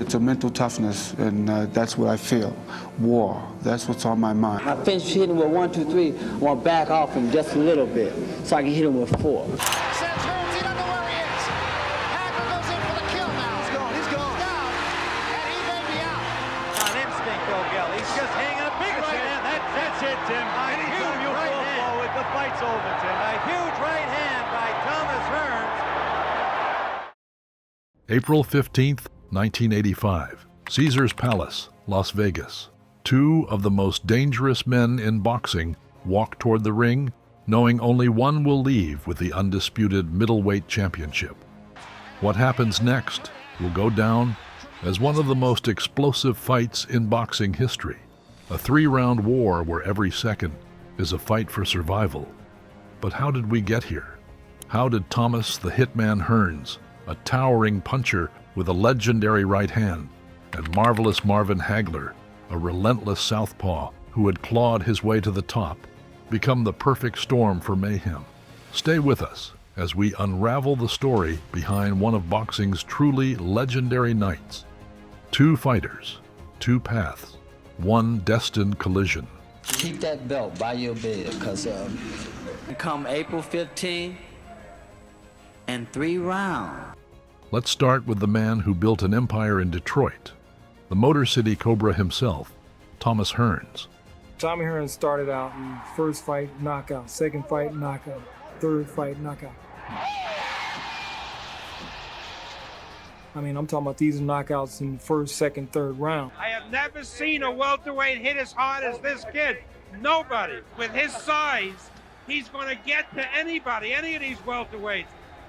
It's a mental toughness, and that's what I feel. War, that's what's on my mind. I finished hitting him with 1, 2, 3. I want to back off him just a little bit so I can hit him with 4. Sends Hearns, he doesn't know where he is. Hagler goes in for the kill now. He's gone. He's down, and he may be out. On instinct, though, Gil. He's just hanging a big right hand. That's it, Tim. A huge right hand. Forward. The fight's over, Tim. A huge right hand by Thomas Hearns. April 15th, 1985, Caesar's Palace, Las Vegas. Two of the most dangerous men in boxing walk toward the ring, knowing only one will leave with the undisputed middleweight championship. What happens next will go down as one of the most explosive fights in boxing history, a 3-round war where every second is a fight for survival. But how did we get here? How did Thomas the Hitman Hearns, a towering puncher with a legendary right hand, and marvelous Marvin Hagler, a relentless southpaw who had clawed his way to the top, become the perfect storm for mayhem? Stay with us as we unravel the story behind one of boxing's truly legendary nights. Two fighters, two paths, one destined collision. Keep that belt by your bed, because come April 15, and 3 rounds. Let's start with the man who built an empire in Detroit, the Motor City Cobra himself, Thomas Hearns. Tommy Hearns started out in first fight, knockout, second fight, knockout, third fight, knockout. I mean, I'm talking about these knockouts in the first, second, third round. I have never seen a welterweight hit as hard as this kid. Nobody. With his size, he's going to get to anybody, any of these welterweights.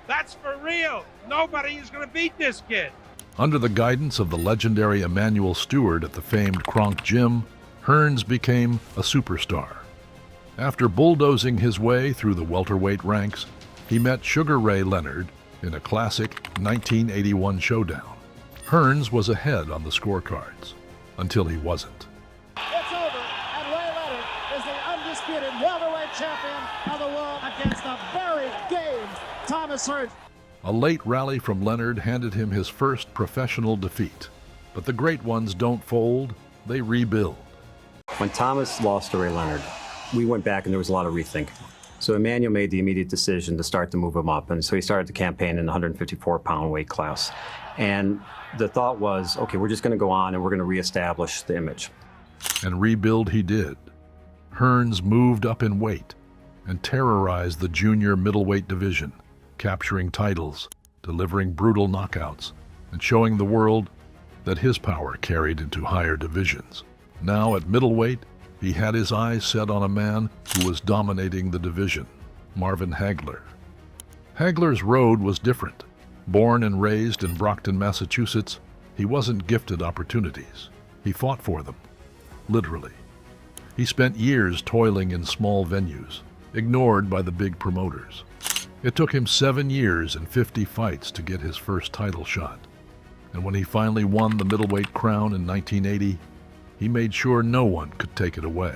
That's for real. Nobody is going to beat this kid. Under the guidance of the legendary Emanuel Steward at the famed Kronk Gym, Hearns became a superstar. After bulldozing his way through the welterweight ranks, he met Sugar Ray Leonard in a classic 1981 showdown. Hearns was ahead on the scorecards, until he wasn't. It's over, and Ray Leonard is the undisputed welterweight champion of the world against a very game Thomas Hearns. A late rally from Leonard handed him his first professional defeat. But the great ones don't fold, they rebuild. When Thomas lost to Ray Leonard, we went back and there was a lot of rethinking. So Emanuel made the immediate decision to start to move him up. And so he started the campaign in the 154-pound weight class. And the thought was, okay, we're just going to go on and we're going to reestablish the image. And rebuild he did. Hearns moved up in weight and terrorized the junior middleweight division, capturing titles, delivering brutal knockouts, and showing the world that his power carried into higher divisions. Now at middleweight, he had his eyes set on a man who was dominating the division, Marvin Hagler. Hagler's road was different. Born and raised in Brockton, Massachusetts, he wasn't gifted opportunities. He fought for them, literally. He spent years toiling in small venues, ignored by the big promoters. It took him 7 years and 50 fights to get his first title shot. And when he finally won the middleweight crown in 1980, he made sure no one could take it away.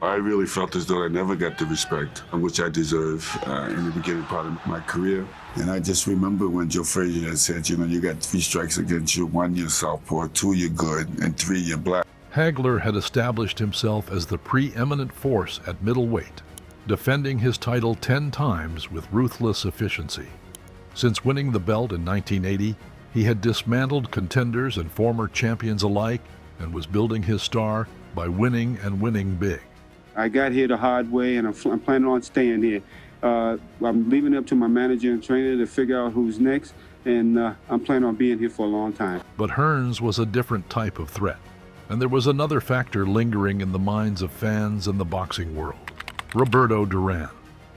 I really felt as though I never got the respect which I deserve in the beginning part of my career. And I just remember when Joe Frazier had said, you know, you got 3 strikes against you, 1 you're southpaw, 2 you're good, and 3 you're black. Hagler had established himself as the preeminent force at middleweight, defending his title 10 times with ruthless efficiency. Since winning the belt in 1980, he had dismantled contenders and former champions alike and was building his star by winning and winning big. I got here the hard way, and I'm planning on staying here. I'm leaving it up to my manager and trainer to figure out who's next, and I'm planning on being here for a long time. But Hearns was a different type of threat, and there was another factor lingering in the minds of fans in the boxing world: Roberto Duran.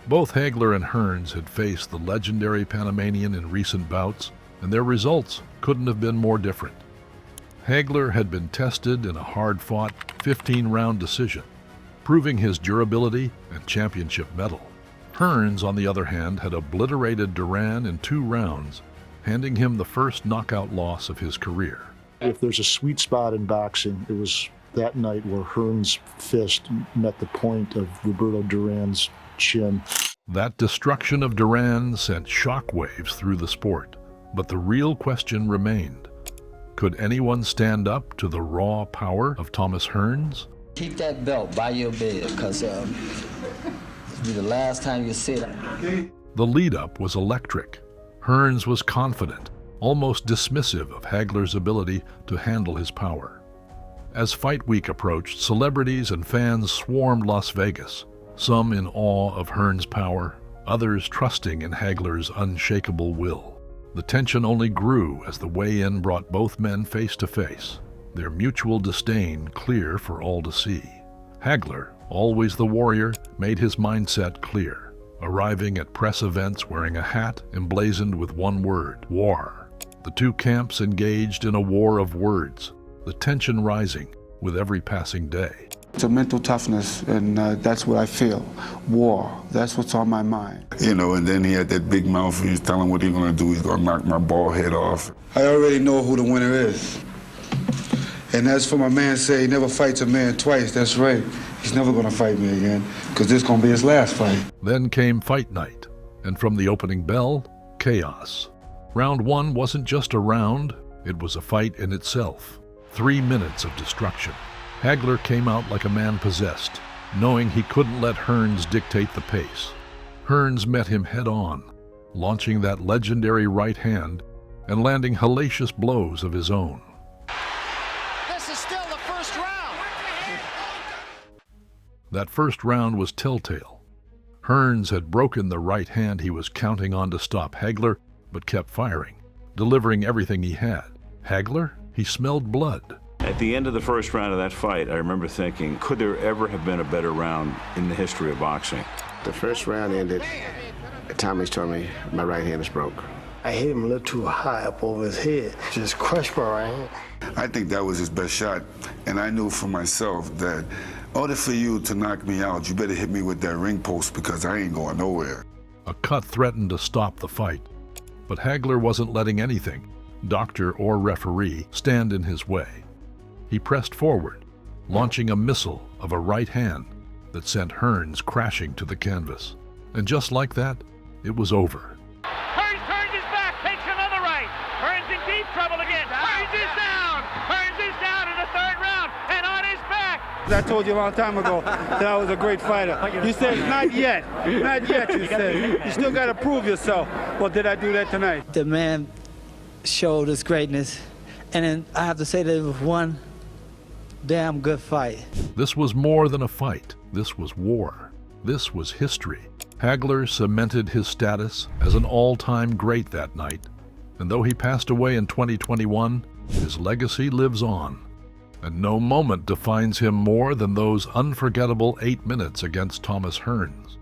Both Hagler and Hearns had faced the legendary Panamanian in recent bouts, and their results couldn't have been more different. Hagler had been tested in a hard-fought 15-round decision, proving his durability and championship mettle. Hearns, on the other hand, had obliterated Duran in 2 rounds, handing him the first knockout loss of his career. If there's a sweet spot in boxing, it was that night where Hearns' fist met the point of Roberto Duran's chin. That destruction of Duran sent shockwaves through the sport, but the real question remained: Could anyone stand up to the raw power of Thomas Hearns? Keep that belt by your bed, because it'll be the last time you see it. The lead-up was electric. Hearns was confident, almost dismissive of Hagler's ability to handle his power. As fight week approached, celebrities and fans swarmed Las Vegas, some in awe of Hearns' power, others trusting in Hagler's unshakable will. The tension only grew as the weigh-in brought both men face to face, their mutual disdain clear for all to see. Hagler, always the warrior, made his mindset clear, arriving at press events wearing a hat emblazoned with one word: war. The two camps engaged in a war of words, the tension rising with every passing day. It's a mental toughness, and that's what I feel. War, that's what's on my mind. You know, and then he had that big mouth, and he's telling what he's gonna do. He's gonna knock my bald head off. I already know who the winner is. And as for my man say he never fights a man twice, that's right. He's never gonna fight me again, because this is gonna be his last fight. Then came fight night, and from the opening bell, chaos. Round one wasn't just a round, it was a fight in itself. 3 minutes of destruction. Hagler came out like a man possessed, knowing he couldn't let Hearns dictate the pace. Hearns met him head-on, launching that legendary right hand and landing hellacious blows of his own. This is still the first round. That first round was telltale. Hearns had broken the right hand he was counting on to stop Hagler, but kept firing, delivering everything he had. Hagler? He smelled blood. At the end of the first round of that fight, I remember thinking, could there ever have been a better round in the history of boxing? The first round ended. Thomas told me my right hand is broke. I hit him a little too high up over his head. Just crushed my right hand. I think that was his best shot, and I knew for myself that in order for you to knock me out, you better hit me with that ring post because I ain't going nowhere. A cut threatened to stop the fight, but Hagler wasn't letting anything, doctor or referee, stand in his way. He pressed forward, launching a missile of a right hand that sent Hearns crashing to the canvas. And just like that, it was over. Hearns turns his back, takes another right. Hearns in deep trouble again. Hearns is down. Hearns is down in the third round and on his back. I told you a long time ago that I was a great fighter. You said, not yet. Not yet, you said. You still got to prove yourself. Well, did I do that tonight? The man showed his greatness, and then I have to say that it was one damn good fight. This was more than a fight. This was war. This was history. Hagler cemented his status as an all-time great that night, and though he passed away in 2021, his legacy lives on. And no moment defines him more than those unforgettable 8 minutes against Thomas Hearns.